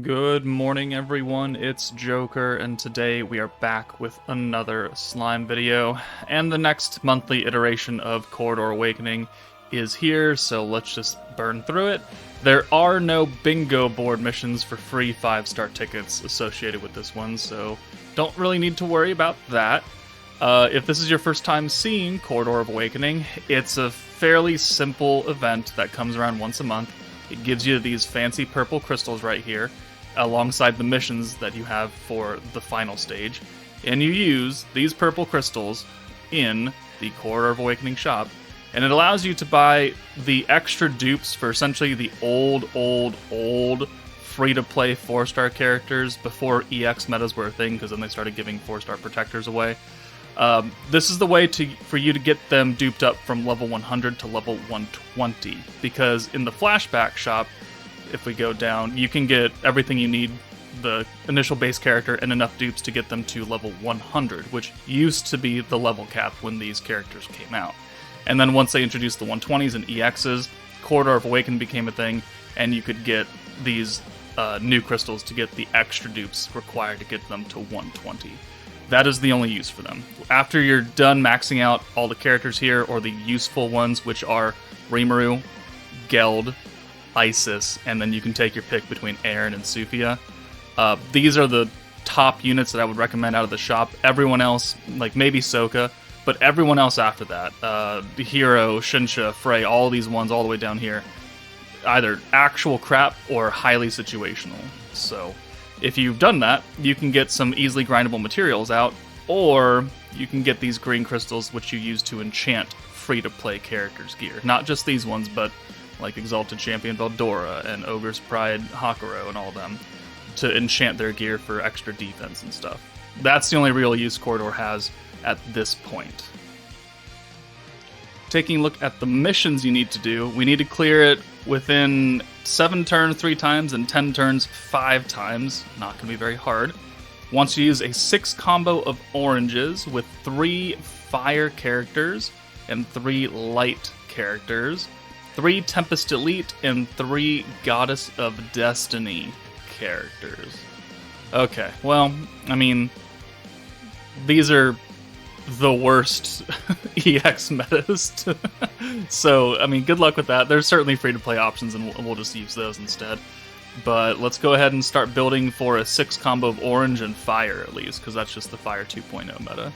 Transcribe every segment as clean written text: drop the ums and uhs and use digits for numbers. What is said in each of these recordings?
Good morning, everyone. It's Joker, and today we are back with another slime video. And the next monthly iteration of Corridor Awakening is here, so let's just burn through it. There are no bingo board missions for free 5-star tickets associated with this one, so don't really need to worry about that. If this is your first time seeing Corridor of Awakening, it's a fairly simple event that comes around once a month. It gives you these fancy purple crystals right here, alongside the missions that you have for the final stage. And you use these purple crystals in the Corridor of Awakening shop, and it allows you to buy the extra dupes for essentially the old free-to-play 4-star characters before EX metas were a thing, because then they started giving 4-star protectors away. This is the way for you to get them duped up from level 100 to level 120, because in the flashback shop, if we go down, you can get everything you need, the initial base character, and enough dupes to get them to level 100, which used to be the level cap when these characters came out. And then once they introduced the 120s and EXs, Corridor of Awakening became a thing, and you could get these new crystals to get the extra dupes required to get them to 120. That is the only use for them. After you're done maxing out all the characters here, or the useful ones, which are Rimuru, Geld, Isis, and then you can take your pick between Aaron and Sufia. These are the top units that I would recommend out of the shop. Everyone else, like maybe Sokka, but everyone else after that, Hero, Shinsha, Frey, all these ones all the way down here, either actual crap or highly situational. So if you've done that, you can get some easily grindable materials out, or you can get these green crystals, which you use to enchant free-to-play characters' gear. Not just these ones, but like Exalted Champion Veldora and Ogre's Pride Hakuro and all of them, to enchant their gear for extra defense and stuff. That's the only real use Corridor has at this point. Taking a look at the missions you need to do, we need to clear it within 7 turns 3 times and 10 turns 5 times. Not going to be very hard. Once you use a 6 combo of oranges with 3 fire characters and 3 light characters, 3 Tempest Elite, and 3 Goddess of Destiny characters. Okay, well, I mean, these are the worst EX metas. So, I mean, good luck with that. There's certainly free-to-play options, and we'll just use those instead. But let's go ahead and start building for a 6 combo of orange and fire, at least, because that's just the Fire 2.0 meta.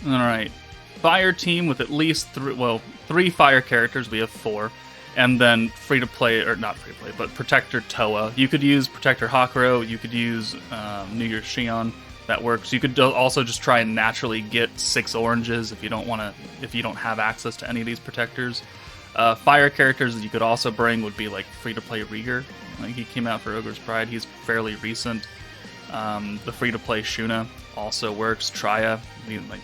Alright. Fire team with at least 3 fire characters. We have 4. And then free-to-play, or not free-to-play, but Protector Toa. You could use Protector Hakuro, you could use New Year's Shion. That works. You could also just try and naturally get 6 oranges if you don't have access to any of these protectors. Fire characters you could also bring would be like free-to-play Rieger. Like, he came out for Ogre's Pride. He's fairly recent. The free-to-play Shuna also works. Traya.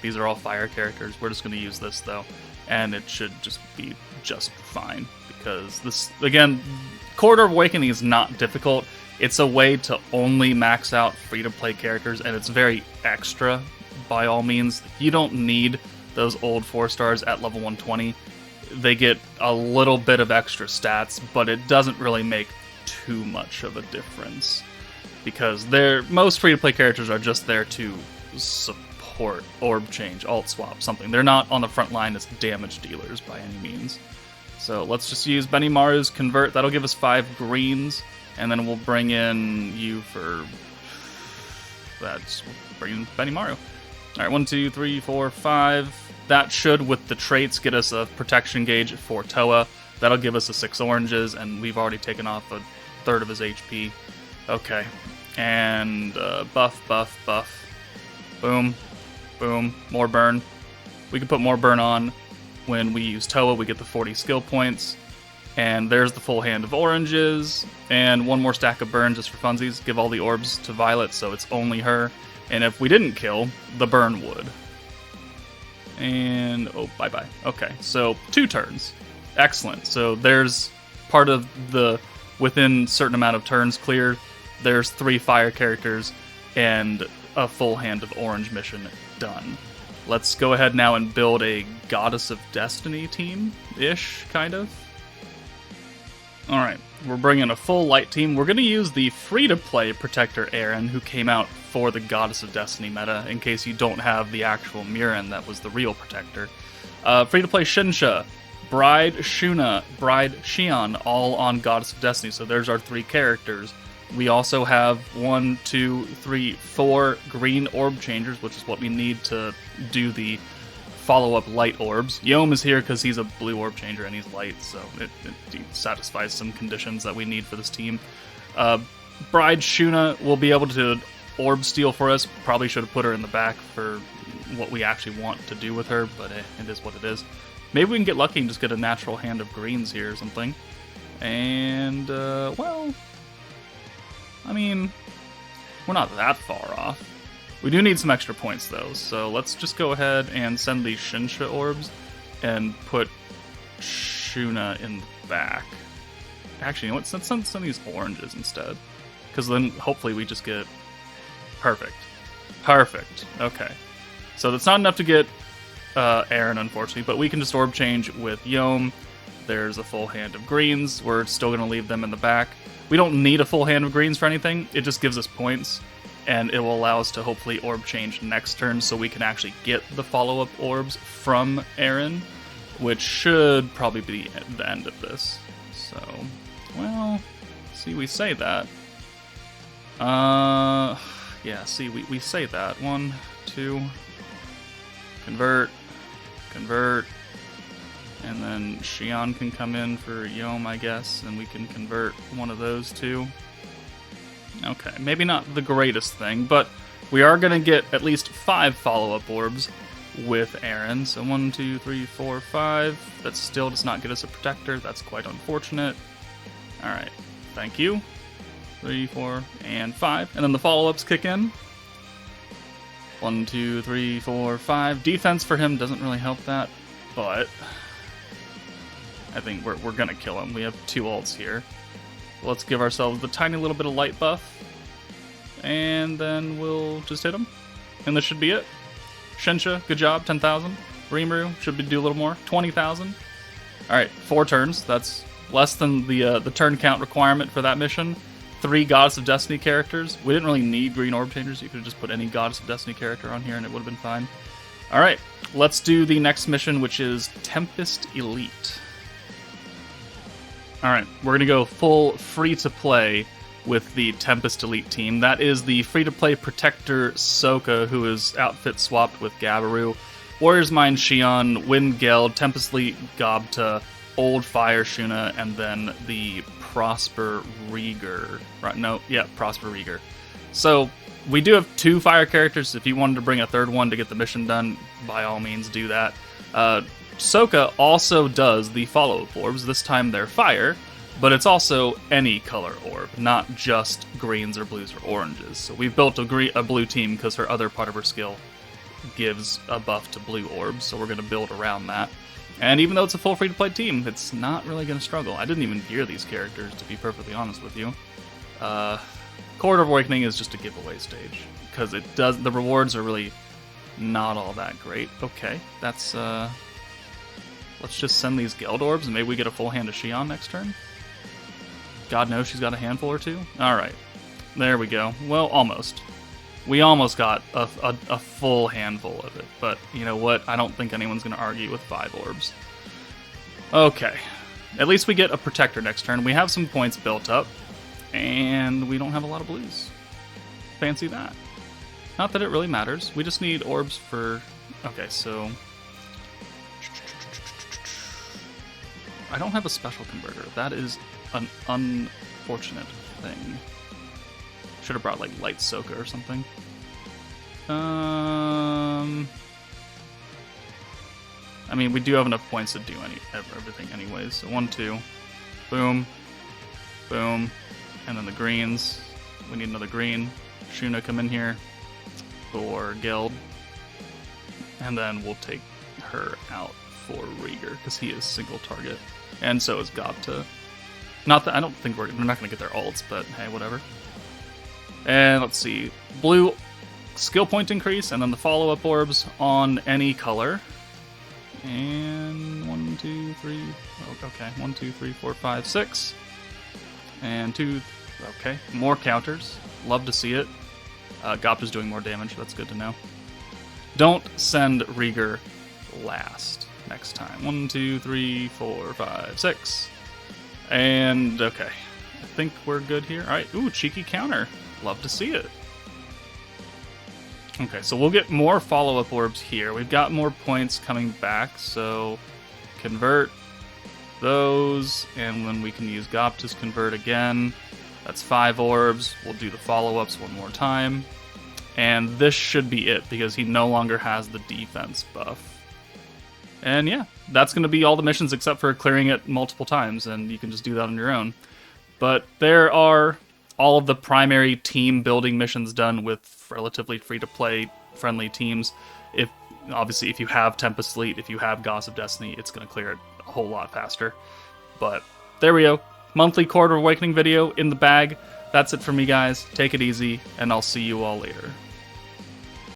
These are all fire characters. We're just going to use this though, and it should just be just fine, because this, again, Corridor of Awakening is not difficult. It's a way to only max out free-to-play characters, and it's very extra, by all means. You don't need those old 4-stars at level 120. They get a little bit of extra stats, but it doesn't really make too much of a difference, because most free-to-play characters are just there to support, orb change, alt swap, something. They're not on the front line as damage dealers by any means. So let's just use Benimaru's Convert. That'll give us 5 greens. And then we'll bring in you for... We'll bring in Benimaru. Alright, 1, 2, 3, 4, 5. That should, with the traits, get us a protection gauge for Toa. That'll give us a 6 oranges, and we've already taken off a third of his HP. Okay. And buff, buff, buff. Boom. Boom. More burn. We can put more burn on when we use Toa. We get the 40 skill points. And there's the full hand of oranges, and 1 more stack of burn just for funsies. Give all the orbs to Violet, so it's only her. And if we didn't kill, the burn would. And, oh, bye-bye. Okay, so 2 turns. Excellent. So there's part of the, within certain amount of turns clear, there's 3 fire characters and a full hand of orange mission done. Let's go ahead now and build a Goddess of Destiny team-ish, kind of. Alright, We're bringing a full light team. We're going to use the free-to-play Protector Aaron, who came out for the Goddess of Destiny meta, in case you don't have the actual Murin that was the real Protector. Free-to-play Shinsha, Bride Shuna, Bride Xion, all on Goddess of Destiny. So there's our 3 characters. We also have 1, 2, 3, 4 green orb changers, which is what we need to do the follow-up light orbs. Yom is here because he's a blue orb changer and he's light, so it satisfies some conditions that we need for this team. Bride Shuna will be able to orb steal for us. Probably should have put her in the back for what we actually want to do with her, but it is what it is. Maybe we can get lucky and just get a natural hand of greens here or something. And, well, I mean, we're not that far off. We do need some extra points, though, so let's just go ahead and send these Shinsha orbs and put Shuna in the back. Actually, you know what? Let's send some of these oranges instead, because then hopefully we just get... Perfect. Perfect. Okay. So that's not enough to get Aaron, unfortunately, but we can just orb change with Yom. There's a full hand of greens. We're still going to leave them in the back. We don't need a full hand of greens for anything. It just gives us points, and it will allow us to hopefully orb change next turn so we can actually get the follow-up orbs from Aaron, which should probably be the end of this. So, well, see, we say that. Yeah, see, we say that. 1, 2, convert, and then Xion can come in for Yom, I guess, and we can convert one of those 2. Okay, maybe not the greatest thing, but we are going to get at least 5 follow-up orbs with Aaron. So 1, 2, 3, 4, 5. That still does not get us a Protector. That's quite unfortunate. Alright, thank you. 3, 4, and 5. And then the follow-ups kick in. 1, 2, 3, 4, 5. Defense for him doesn't really help that, but I think we're going to kill him. We have 2 ults here. Let's give ourselves the tiny little bit of light buff, and then we'll just hit him. And this should be it. Shinsha, good job, 10,000. Rimuru should do a little more, 20,000. Alright, 4 turns. That's less than the turn count requirement for that mission. 3 Goddess of Destiny characters. We didn't really need green orb changers. You could have just put any Goddess of Destiny character on here and it would have been fine. Alright, let's do the next mission, which is Tempest Elite. Alright, we're going to go full free-to-play with the Tempest Elite team. That is the free-to-play Protector Sokka, who is outfit swapped with Gabiru. Warrior's Mind Xion, Wind Geld, Tempest Elite Gobta, Old Fire Shuna, and then the Prosper Rieger. Right, no, yeah, Prosper Rieger. So, we do have 2 fire characters. If you wanted to bring a 3rd one to get the mission done, by all means do that. Sokka also does the follow-up orbs. This time they're fire, but it's also any color orb, not just greens or blues or oranges. So we've built a blue team because her other part of her skill gives a buff to blue orbs, so we're going to build around that. And even though it's a full free-to-play team, it's not really going to struggle. I didn't even gear these characters, to be perfectly honest with you. Corridor of Awakening is just a giveaway stage, because the rewards are really not all that great. Okay, that's... Let's just send these Geld Orbs, and maybe we get a full hand of Xion next turn. God knows she's got a handful or 2. Alright. There we go. Well, almost. We almost got a full handful of it. But, you know what? I don't think anyone's going to argue with 5 orbs. Okay. At least we get a Protector next turn. We have some points built up. And we don't have a lot of blues. Fancy that. Not that it really matters. We just need orbs for... Okay, so... I don't have a special converter. That is an unfortunate thing. Should have brought, like, Light Sokka or something. I mean, we do have enough points to do everything anyways. So 1, 2. Boom. Boom. And then the greens. We need another green. Shuna come in here for Geld. And then we'll take her out for Rieger, because he is single target. And so is Gobta. Not that I don't think we're not going to get their ults, but hey, whatever. And let's see. Blue skill point increase, and then the follow-up orbs on any color. And 1, 2, 3. Oh, okay. 1, 2, 3, 4, 5, 6. And 2. Okay, more counters. Love to see it. Gopta's doing more damage. That's good to know. Don't send Rieger last next time. 1, 2, 3, 4, 5, 6. And okay. I think we're good here. Alright, ooh, cheeky counter. Love to see it. Okay, so we'll get more follow-up orbs here. We've got more points coming back, so convert those, and then we can use Gopta's convert again. That's 5 orbs. We'll do the follow-ups one more time. And this should be it, because he no longer has the defense buff. And yeah, that's going to be all the missions except for clearing it multiple times, and you can just do that on your own. But there are all of the primary team building missions done with relatively free-to-play friendly teams. Obviously, if you have Tempest Elite, if you have Gods of Destiny, it's going to clear it a whole lot faster. But there we go. Monthly Court of Awakening video in the bag. That's it for me, guys. Take it easy, and I'll see you all later.